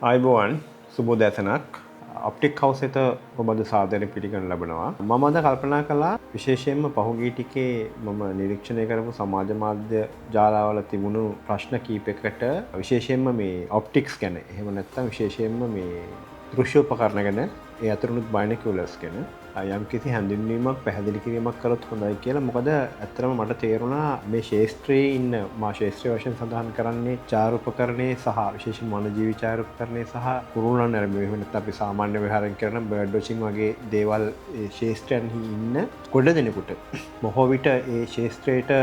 ආයිබෝවන් සුබෝදෑසනක් optic house එක ඔබද සාදරයෙන් පිළිගන්න ලබනවා. මම අද කල්පනා කළා විශේෂයෙන්ම පහුගිය ටිකේ මම නිරීක්ෂණය කරපු සමාජ මාධ්‍ය ජාලාවල තිබුණු ප්‍රශ්න කීපයකට විශේෂයෙන්ම මේ ඔප්ටික්ස් ගැන එහෙම නැත්නම් විශේෂයෙන්ම මේ දෘශ්‍ය උපකරණ ගැන ඒ අතරුණුත් බයිනොකියුලර්ස් ගැන යම් කිසි හැඳින්වීමක් පැහැදිලි කිරීමක් කළොත් හොඳයි කියලා. මොකද ඇත්තටම මට තේරුණා මේ ශාස්ත්‍රයේ ඉන්න මා ශාස්ත්‍රීය වශයෙන් සඳහන් කරන්නේ ඡායාරූපකරණයේ සහ විශේෂ මානවජීවී ඡායාරූපකරණයේ සහ කුරුල්ලන් නැරඹීම එහෙම නැත්නම් අපි සාමාන්‍ය විහාරයෙන් කරන බර්ඩ් වොචින් වගේ දේවල් ඒ ශාස්ත්‍රයන්හි ඉන්න ගොඩ දෙනෙකුට බොහෝ විට ඒ ශාස්ත්‍රයට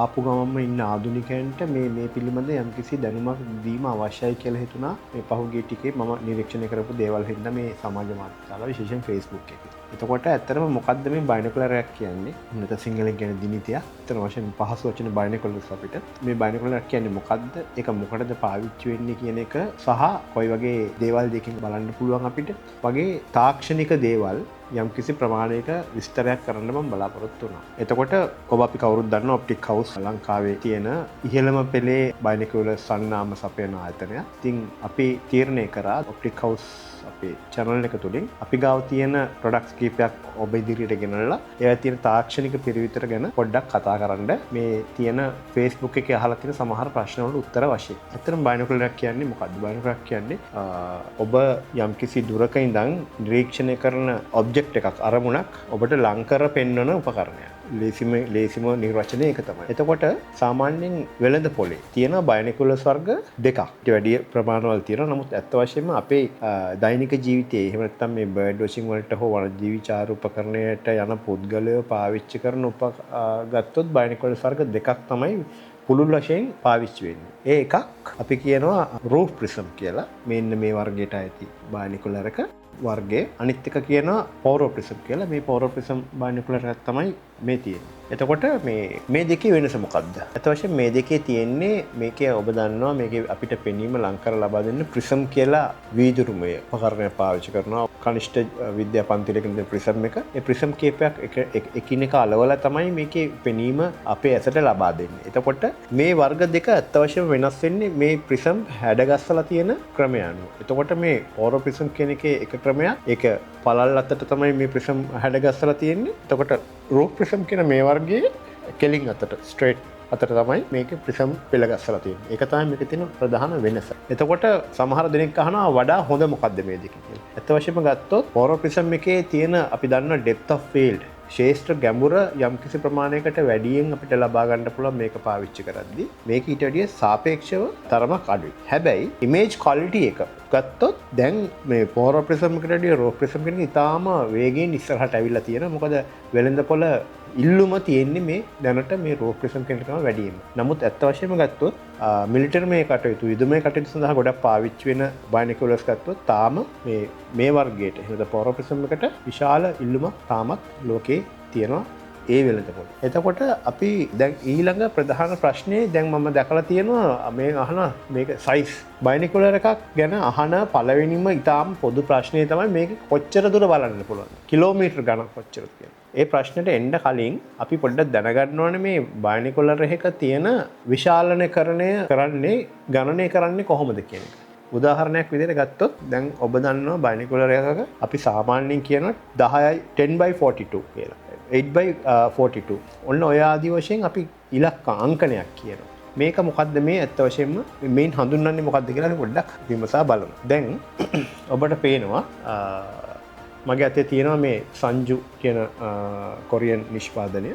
ආපු ගමන්ම ඉන්න ආධුනිකයන්ට මේ පිළිබඳ යම් කිසි දැනුමක් දීම අවශ්‍යයි කියලා හිතුණා. මේ පහුගිය ටිකේ මම නිරීක්ෂණය කරපු දේවල් හින්දා මේ සමාජ මාධ්‍ය ජාල විශේෂයෙන් Facebook එකේ. එතකොට ඇත්තටම මොකක්ද මේ බයිනොකුලර් එකක් කියන්නේ? නැත්නම් සිංහලෙන් කියන්නේ දිනිතියක්. ඇත්තට වශයෙන් පහසු වචන බයිනොකුලර්ස් අපිට. මේ බයිනොකුලර් කියන්නේ මොකක්ද? ඒක මොකටද පාවිච්චි වෙන්නේ කියන එක සහ කොයි වගේ දේවල් දෙකකින් බලන්න පුළුවන් අපිට. වගේ තාක්ෂණික දේවල් යම් කිසි ප්‍රමාණයක විස්තරයක් කරන්න මම බලාපොරොත්තු වුණා. එතකොට ඔබ අපි කවුරුත් දන්න ඔප්ටික් හවුස් ලංකාවේ තියෙන ඉහළම පෙළේ බයිනොකුලර් සන්නාම සපයන ආයතනයක්. ඉතින් අපි තීරණය කරා ඔප්ටික් හවුස් අපේ channel එක තුලින් අපි ගාව තියෙන products කීපයක් ඔබ ඉදිරියට ගෙනල්ලා ඒවා තියෙන තාක්ෂණික පිරිවිතර ගැන පොඩ්ඩක් කතා කරන්න මේ තියෙන Facebook එකේ අහලා තියෙන සමහර ප්‍රශ්න වලට උත්තර වශයෙන්. ඇත්තටම බයිනොකුලර් කියන්නේ මොකක්ද? බයිනොකුලර් කියන්නේ ඔබ යම්කිසි දුරක ඉඳන් නිරීක්ෂණය කරන ඔබ්ජෙක්ට් එකක් අරමුණක් ඔබට ලං කර පෙන්වන උපකරණයක්. ලේසිම නිර්වචනය ඒක තමයි. එතකොට සාමාන්‍යයෙන් වෙළඳ පොලේ තියෙන බයිනොකුලර්ස් වර්ග දෙකක්. ඊට වැඩි ප්‍රමාණවල තියෙනවා. නමුත් ඇත්ත වශයෙන්ම අපේ දෛනික ජීවිතයේ එහෙම නැත්නම් මේ බර්ඩ් වොචින් වලට හෝ වනජීවී ඡායාරූපකරණයට යන පුද්ගලයෝ පාවිච්චි කරන ගත්තොත් බයිනොකුලර්ස් වර්ග දෙකක් තමයි පුළුල් වශයෙන් පාවිච්චි වෙන්නේ. ඒ එකක් අපි කියනවා රූෆ් ප්‍රිසම් කියලා. මෙන්න මේ වර්ගයට ඇති බයිනොකුලර් එක වර්ගයේ අනිත් එක කියනවා පෝරෝ ප්‍රිසම් කියලා. මේ පෝරෝ ප්‍රිසම් බයිනොකුලර් එකක් තමයි මේ තියෙන්නේ. එතකොට මේ දෙකේ වෙනස මොකක්ද? අත වශයෙන් මේ දෙකේ තියෙන්නේ මේකේ ඔබ දන්නවා මේකේ අපිට පෙනීම ලං කර ලබා දෙන්න ප්‍රිසම් කියලා වීදුරුමය උපකරණයක් පාවිච්චි කරනවා. කනිෂ්ඨ විද්‍යා පන්තිලක ඉඳන් ප්‍රිසම් එක. ඒ ප්‍රිසම් කීපයක් එකිනෙක අලවලා තමයි මේකේ පෙනීම අපේ ඇසට ලබා දෙන්නේ. එතකොට මේ වර්ග දෙක අත වශයෙන් වෙනස් වෙන්නේ මේ ප්‍රිසම් හැඩගස්සලා තියෙන ක්‍රමය අනුව. එතකොට මේ පෝරෝ ප්‍රිසම් කියන එකේ එක ක්‍රමයක්. ඒක පළල් අතට තමයි මේ ප්‍රිසම් හැඩගස්සලා තියෙන්නේ. එතකොට රූප් ප්‍රිසම් කියන මේ වර්ගයේ කෙලින් අතට ස්ට්‍රේට් අතට තමයි මේක ප්‍රිසම් පෙළ ගස්සලා තියෙන්නේ. ඒක තමයි මේකේ තියෙන ප්‍රධාන වෙනස. එතකොට සමහර දෙනෙක් අහනවා වඩා හොඳ මොකක්ද මේ දෙක කියලා. ඇත්ත වශයෙන්ම ගත්තොත් පෝරෝ ප්‍රිසම් එකේ තියෙන අපි දන්නා depth of field ශේෂ්ත්‍ර ගැඹුර යම් කිසි ප්‍රමාණයකට වැඩියෙන් අපිට ලබා ගන්න පුළුවන් මේක පාවිච්චි කරද්දී. මේක ඊට වැඩිය සාපේක්ෂව තරමක් අඩුයි. හැබැයි image quality එක ගත්තොත් දැන් මේ පෝරෝ ප්‍රිසම් එකට වඩා රෝ ප්‍රිසම් එකෙන් ඉතාලම වේගයෙන් ඉස්සරහට ඇවිල්ලා තියෙනවා. මොකද වෙළඳපොළ ඉල්ලුම තියෙන්නේ මේ දැනට මේ රෝ ප්‍රිසම් කෙනෙක් තමයි වැඩිම. නමුත් ඇත්ත වශයෙන්ම ගත්තොත් මිලිටරි මේ කටයුතු යුදමය කටයුතු සඳහා ගොඩක් පාවිච්චි වෙන බයිනොකුලර්ස් ගත්තොත් තාම මේ වර්ගයට එහෙනම් පෝරෝ ප්‍රිසම් එකට විශාල ඉල්ලුමක් තාමත් ලෝකේ තියෙනවා. ඒ වෙළඳපොළ. එතකොට අපි දැන් ඊළඟ ප්‍රධාන ප්‍රශ්නේ දැන් මම දැකලා තියෙනවා මේ අහන මේක සයිස් බයිනොකුලර් එකක් ගැන අහන පළවෙනිම ඉතාම පොදු ප්‍රශ්නේ තමයි මේක කොච්චර දුර බලන්න පුළුවන්ද? කිලෝමීටර් ගණන් කොච්චරද කියලා. ඒ ප්‍රශ්නෙට එන්න කලින් අපි පොඩ්ඩක් දැනගන්න ඕනේ මේ බයිනොකුලර් එක තියෙන විශාලනකරණය කරන්නේ ගණනය කරන්නේ කොහොමද කියන එක. උදාහරණයක් විදිහට ගත්තොත් දැන් ඔබ දන්නවා බයිනොකුලර් එකක අපි සාමාන්‍යයෙන් කියන 10:10/42 කියලා. 8/42. ඔන්න ඔය ආදි වශයෙන් අපි ඉලක්ක අංකනයක් කියනවා. මේක මොකද්ද මේ ඇත්ත වශයෙන්ම මේන් හඳුන්වන්නේ මොකද්ද කියලා අපි පොඩ්ඩක් විමසා බලමු. දැන් ඔබට පේනවා මගේ අතේ තියෙනවා මේ සංජු කියන කොරියන් නිෂ්පාදනය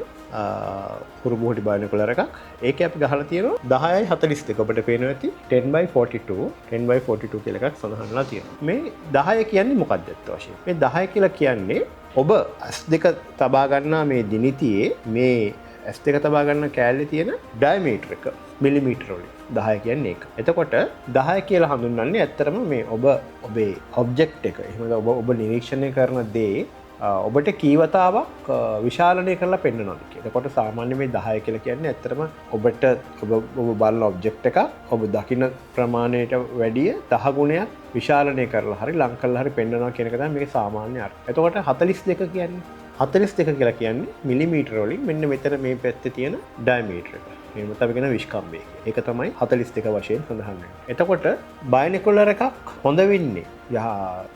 හුරුබුහුටි බයිනොකුලර් එකක්. ඒකේ අපි ගහලා තියෙනවා 10:42. ඔබට පේනවා ඇති 10/42 10/42 කියලා එකක් සඳහන්ලා තියෙනවා. මේ 10 කියන්නේ මොකක්ද ඇත්ත වශයෙන්? මේ 10 කියලා කියන්නේ ඔබ S2 තබා ගන්නා මේ දිනිතියේ මේ S2 තබා ගන්න කෑල්ලේ තියෙන ඩයමීටර් එක මිලිමීටර වලින් 10 කියන්නේ ඒක. එතකොට 10 කියලා හඳුන්වන්නේ ඇත්තටම මේ ඔබේ ඔබ්ජෙක්ට් එක. එහෙනම් ඔබ නිරීක්ෂණය කරන දේ ඔබට කීවතාවක් විශාලනය කරලා පෙන්වනවාද කියලා. එතකොට සාමාන්‍ය මේ 10 කියලා කියන්නේ ඇත්තටම ඔබට ඔබ බලන ඔබ්ජෙක්ට් එක ඔබ දකින ප්‍රමාණයට වැඩිය 10 ගුණයක් විශාලනය කරලා හරි ලං කරලා හරි පෙන්වනවා කියන එක තමයි මේකේ සාමාන්‍ය අර්ථය. එතකොට 42 කියන්නේ 42 කියලා කියන්නේ මිලිමීටර වලින් මෙන්න මෙතන මේ පැත්තේ තියෙන ඩයමීටර එක. එහෙම තමයි කියන විස්කම්භය. ඒක තමයි 42 වශයෙන් සඳහන් වෙන්නේ. එතකොට බයිනොකුලර් එකක් හොඳ වෙන්නේ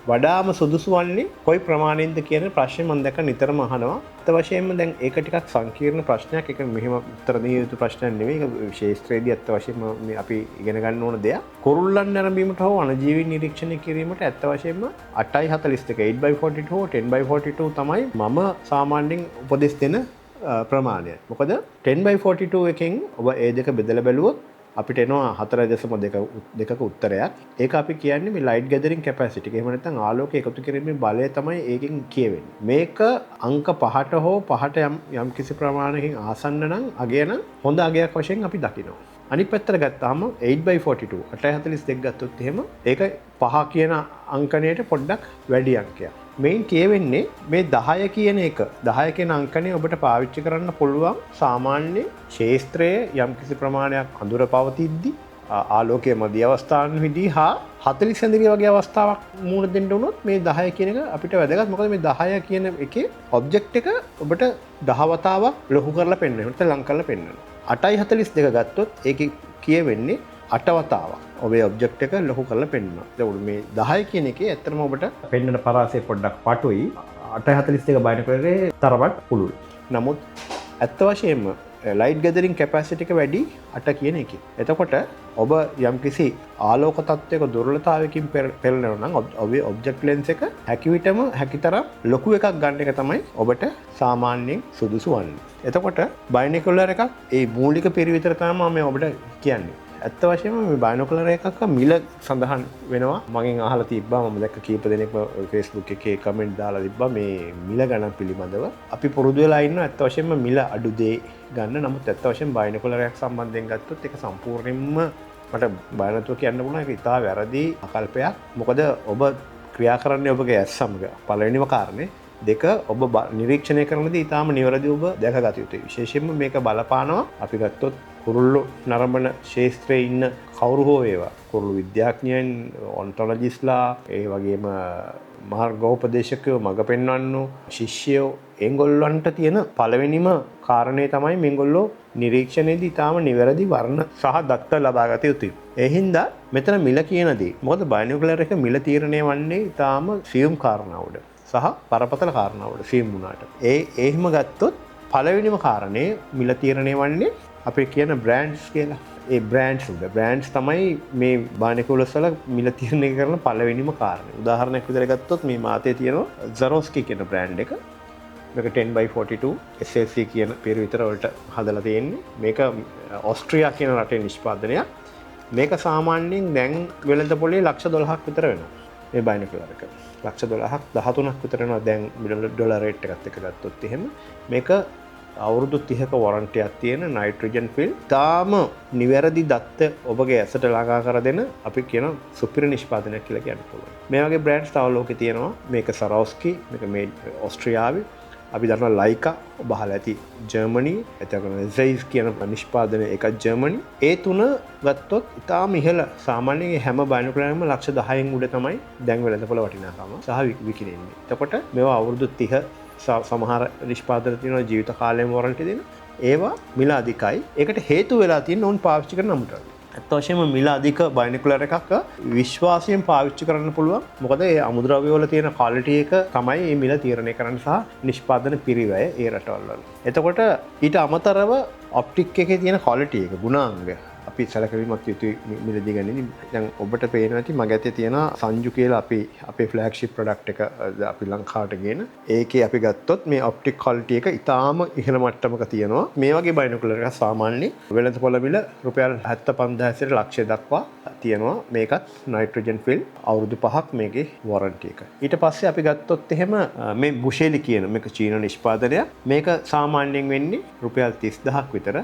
වඩාම සුදුසු වන්නේ කොයි ප්‍රමාණයෙන්ද කියන ප්‍රශ්නේ මම දැක්ක නිතරම අහනවා. අත වශයෙන්ම දැන් ඒක ටිකක් සංකීර්ණ ප්‍රශ්නයක්. ඒක මෙහෙම උත්තර දෙන්න යුතු ප්‍රශ්නයක් නෙවෙයි. ඒක ශාස්ත්‍රයේදී අත වශයෙන්ම මේ අපි ඉගෙන ගන්න ඕන දෙයක්. කුරුල්ලන් නැරඹීමට හෝ අණජීවී නිරීක්ෂණය කිරීමට අත වශයෙන්ම 8:42 8/42 හෝ 10/42 තමයි මම සාමාන්‍යයෙන් උපදෙස් දෙන ප්‍රමාණය. මොකද 10/42 එකෙන් ඔබ ඒ දෙක බෙදලා බැලුවොත් අපිට එනවා 4.2ක උත්තරයක්. ඒක අපි කියන්නේ මේ ලයිට් ගැදරින් කැපැසිටි එක. එහෙම නැත්නම් ආලෝකය එකතු කිරීමේ බලය තමයි ඒකෙන් කියවෙන්නේ. මේක අංක 5ට හෝ 5ට යම් කිසි ප්‍රමාණයකින් ආසන්න නම් අගය නම් හොඳ අගයක් වශයෙන් අපි දකිනවා. අනිත් පැත්තට ගත්තාම 8/42 8.42 ගත්තොත් එහෙම ඒක 5 කියන අංකණයට පොඩ්ඩක් වැඩි අංකයක්. මේන් කියවෙන්නේ මේ 10 කියන එක 10 කියන අංකණය ඔබට පාවිච්චි කරන්න පුළුවන් සාමාන්‍ය ක්ෂේත්‍රයේ යම්කිසි ප්‍රමාණයක් අඳුර පවතිද්දී ආලෝකයේ මධ්‍ය අවස්ථාන්හිදී හා 40 සැඳිලි වගේ අවස්ථාවක් මුහුණ දෙන්න උනොත් මේ 10 කියන එක අපිට වැදගත්. මොකද මේ 10 කියන එකේ ඔබ්ජෙක්ට් එක ඔබට 10 වතාවක් ලොකු කරලා පෙන්වනවා. නැත්නම් ලං කරලා පෙන්වනවා. 8.42 ගත්තොත් ඒකේ කියවෙන්නේ 8 වතාවක් ඔබේ ඔබ්ජෙක්ට් එක ලොකු කරලා පෙන්වනවා. ඒකෝට මේ 10 කියන එකේ ඇත්තටම ඔබට පෙන්වන පරාසය පොඩ්ඩක් පටුයි. 8.42 බයිනොකුලරේ තරමට පුළුල්. නමුත් ඇත්ත වශයෙන්ම ලයිට් ගැදරින් කැපැසිටි එක වැඩි 8 කියන එකේ. එතකොට ඔබ යම්කිසි ආලෝක තත්ත්වයක දුර්වලතාවයකින් පෙළෙනවා නම් ඔබේ ඔබ්ජෙක්ට් ලෙන්ස් එක හැකිවිටම හැකිතරම් ලොකු එකක් ගන්න එක තමයි ඔබට සාමාන්‍යයෙන් සුදුසු වන්නේ. එතකොට බයිනොකුලර් එකක් ඒ මූලික පිරිවිතර තමයි මම ඔබට කියන්නේ. ඇත්ත වශයෙන්ම මේ බයිනොකුලර් එකක මිල සඳහන් වෙනවා. මගෙන් අහලා තිබ්බා මම දැක්ක කීප දෙනෙක්ම Facebook එකේ කමෙන්ට් දාලා තිබ්බා මේ මිල ගණන් පිළිබඳව. අපි පුරුදු වෙලා ඉන්නවා ඇත්ත වශයෙන්ම මිල අඩු දේ ගන්න. නමුත් ඇත්ත වශයෙන්ම බයිනොකුලර් එකක් සම්බන්ධයෙන් ගත්තොත් ඒක සම්පූර්ණයෙන්ම මට බය නැතුව කියන්න පුළුවන් ඒක ඉතා වැරදි ආකල්පයක්. මොකද ඔබ ක්‍රියා කරන්නේ ඔබගේ ඇස් සමග. පළවෙනිම කාරණේ දෙක ඔබ නිරීක්ෂණය කරනදී ඉතාම නිවැරදි ඔබ දැකගත යුතුයි. විශේෂයෙන්ම මේක බලපානවා අපි ගත්තොත් කුරුල්ලු නරඹන ශාස්ත්‍රයේ ඉන්න කවුරු හෝ වේවා. කුරුල්ලු විද්‍යාඥයන්, ඔන්ටොලොජිස්ලා, ඒ වගේම මාර්ගෝපදේශකයෝ, මඟ පෙන්වන්නෝ, ශිෂ්‍යයෝ ඒගොල්ලන්ට තියෙන පළවෙනිම කාරණේ තමයි මේගොල්ලෝ නිරීක්ෂණයේදී ඉතාම නිවැරදි වර්ණ සහ දත්ත ලබා ගත යුතුයි. ඒ හින්දා මෙතන මිල කියන දේ මොකද බයිනොකුලර් එක මිල තීරණය වන්නේ ඉතාම සියුම් කාරණාවකට සහ බරපතල කාරණාවකට සියුම් වුණාට. එහෙම ගත්තොත් පළවෙනිම කාරණේ මිල තීරණය වන්නේ අපේ කියන බ්‍රෑන්ඩ්ස් කියලා. ඒ බ්‍රෑන්ඩ්ස් තමයි මේ බයිනොකුලර්ස් වල මිල තීරණය කරන පළවෙනිම කාරණේ. උදාහරණයක් විදිහට ගත්තොත් මේ මාතේ තියෙනවා Swarovski කියන බ්‍රෑන්ඩ් එක. මේක 10/42 SLC කියන පිරිවිතර වලට හදලා තියෙන්නේ. මේක ඕස්ට්‍රියා කියන රටේ නිෂ්පාදනයක්. මේක සාමාන්‍යයෙන් දැන් වෙළඳ පොලේ $1,12,000ක් විතර වෙනවා. මේ බයිනොකුලර් එක. $1,12,000ක් 13ක් විතර වෙනවා දැන් ඩොලර් රේට් එකත් එක්ක ගත්තොත් එහෙම. මේක අවුරුදු 30ක වොරන්ටියක් තියෙන නයිට්‍රජන් ෆිල්ම්. තාම නිවැරදි දත්ත ඔබගේ ඇසට ළඟා කර දෙන අපි කියන සුපිරි නිෂ්පාදනයක් කියලා කියන්න පුළුවන්. මේ වගේ බ්‍රෑන්ඩ්ස් තව ලෝකේ තියෙනවා. මේක Swarovski, මේක මේ ඕස්ට්‍රියාවේ. අපි දන්නවා ලයිකා ඔබ අහලා ඇති ජර්මනි, එතකොට Zeiss කියන නිෂ්පාදනය එක ජර්මනි. ඒ තුන ගත්තොත් ඉතාම ඉහළ සාමාන්‍යයෙන් හැම බයිනොකුලර්ම $10,000න් උඩ තමයි දැන් වෙළඳපොළ වටිනාකම සහ විකිණෙන්නේ. එතකොට මේවා අවුරුදු 30 සමහර නිෂ්පාදන තියෙනවා ජීවිත කාලයම වොරන්ටි දෙන. ඒවා මිල අධිකයි. ඒකට හේතු වෙලා තියෙන උන් පාවිච්චි කරන නමුට. ඇත්ත වශයෙන්ම මිල අධික බයිනොකුලර් එකක් විශ්වාසයෙන් පාවිච්චි කරන්න පුළුවන්. මොකද ඒ අමුද්‍රව්‍ය වල තියෙන ක්වොලිටි එක තමයි මේ මිල තීරණය කරන්න සහ නිෂ්පාදන පිරිවැය ඒ රටවල් වල. එතකොට ඊට අමතරව ඔප්ටික් එකේ තියෙන ක්වොලිටි එක ගුණාංග අපි සැලකීමක් යුතුයි මිලදී ගන්නේ. දැන් ඔබට පේනවා ඇති මගේ අතේ තියෙන සංජු කියලා අපේ ෆ්ලැග්ෂිප් ප්‍රොඩක්ට් එක අපි ලංකාවට ගේන. ඒකේ අපි ගත්තොත් මේ ඔප්ටික් ක්වොලිටි එක ඉතාම ඉහළ මට්ටමක තියෙනවා. මේ වගේ බයිනොකුලර් එකක් සාමාන්‍ය වෙළඳපොළ මිල රුපියල් 75000 සිට ලක්ෂය දක්වා තියෙනවා. මේකත් නයිට්‍රජන් ෆිල්ම් අවුරුදු 5ක් මේකේ වොරන්ටි එක. ඊට පස්සේ අපි ගත්තොත් එහෙම මේ බුෂෙලි කියන මේක චීන නිෂ්පාදනයක්. මේක සාමාන්‍යයෙන් වෙන්නේ රුපියල් 30000ක් විතර.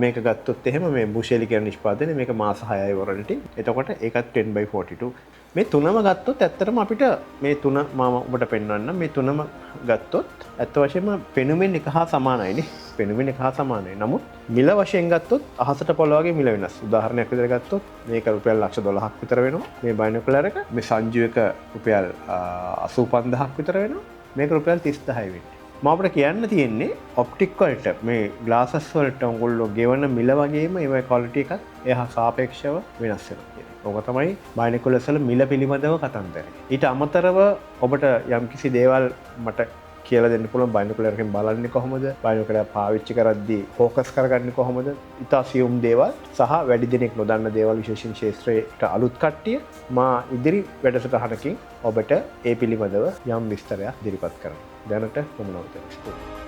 මේක ගත්තොත් එහෙම මේ බුෂෙලි කියන නිෂ්පාදනය මේක මාස 6යි වොරන්ටි. එතකොට ඒකත් 10/42. මේ තුනම ගත්තොත් ඇත්තටම අපිට මේ තුන මම ඔබට පෙන්වන්නම්. මේ තුනම ගත්තොත් ඇත්ත වශයෙන්ම පෙනුමෙන් එක හා සමානයිනේ. පෙනුමෙන් එක හා සමානයි. නමුත් මිල වශයෙන් ගත්තොත් අහසට පොළ වගේ මිල වෙනස්. උදාහරණයක් විදිහට ගත්තොත් මේක රුපියල් $1,12,000ක් විතර වෙනවා. මේ බයිනොකුලර් එක මේ සංජු එක රුපියල් 85000ක් විතර වෙනවා. මේක රුපියල් 30000යි වෙන්නේ. අපිට කියන්න තියෙන්නේ ඔප්ටික් වලට මේ ග්ලාසස් වලට ඔයගොල්ලෝ ගෙවන මිල වගේම ඒවයි ක්වොලිටි එකත් එහා සාපේක්ෂව වෙනස් වෙනවා කියන්නේ. ඕක තමයි බයිනොකුලර්ස් වල මිල පිළිබඳව කතන්දරය. ඊට අමතරව ඔබට යම්කිසි දේවල් මට කියලා දෙන්න පුළුවන් බයිනොකුලර් එකෙන් බලන්නේ කොහොමද? බයිනොකුලර් පාවිච්චි කරද්දී ફોකස් කරගන්නේ කොහොමද? ඉතා සියුම් දේවල් සහ වැඩි දෙනෙක් නොදන්න දේවල් විශේෂයෙන් ක්ෂේත්‍රයට අලුත් කට්ටිය මා ඉදිරි වැඩසටහනකින් ඔබට ඒ පිළිබඳව යම් විස්තරයක් ඉදිරිපත් කරනවා. දැනට කොමුණවද?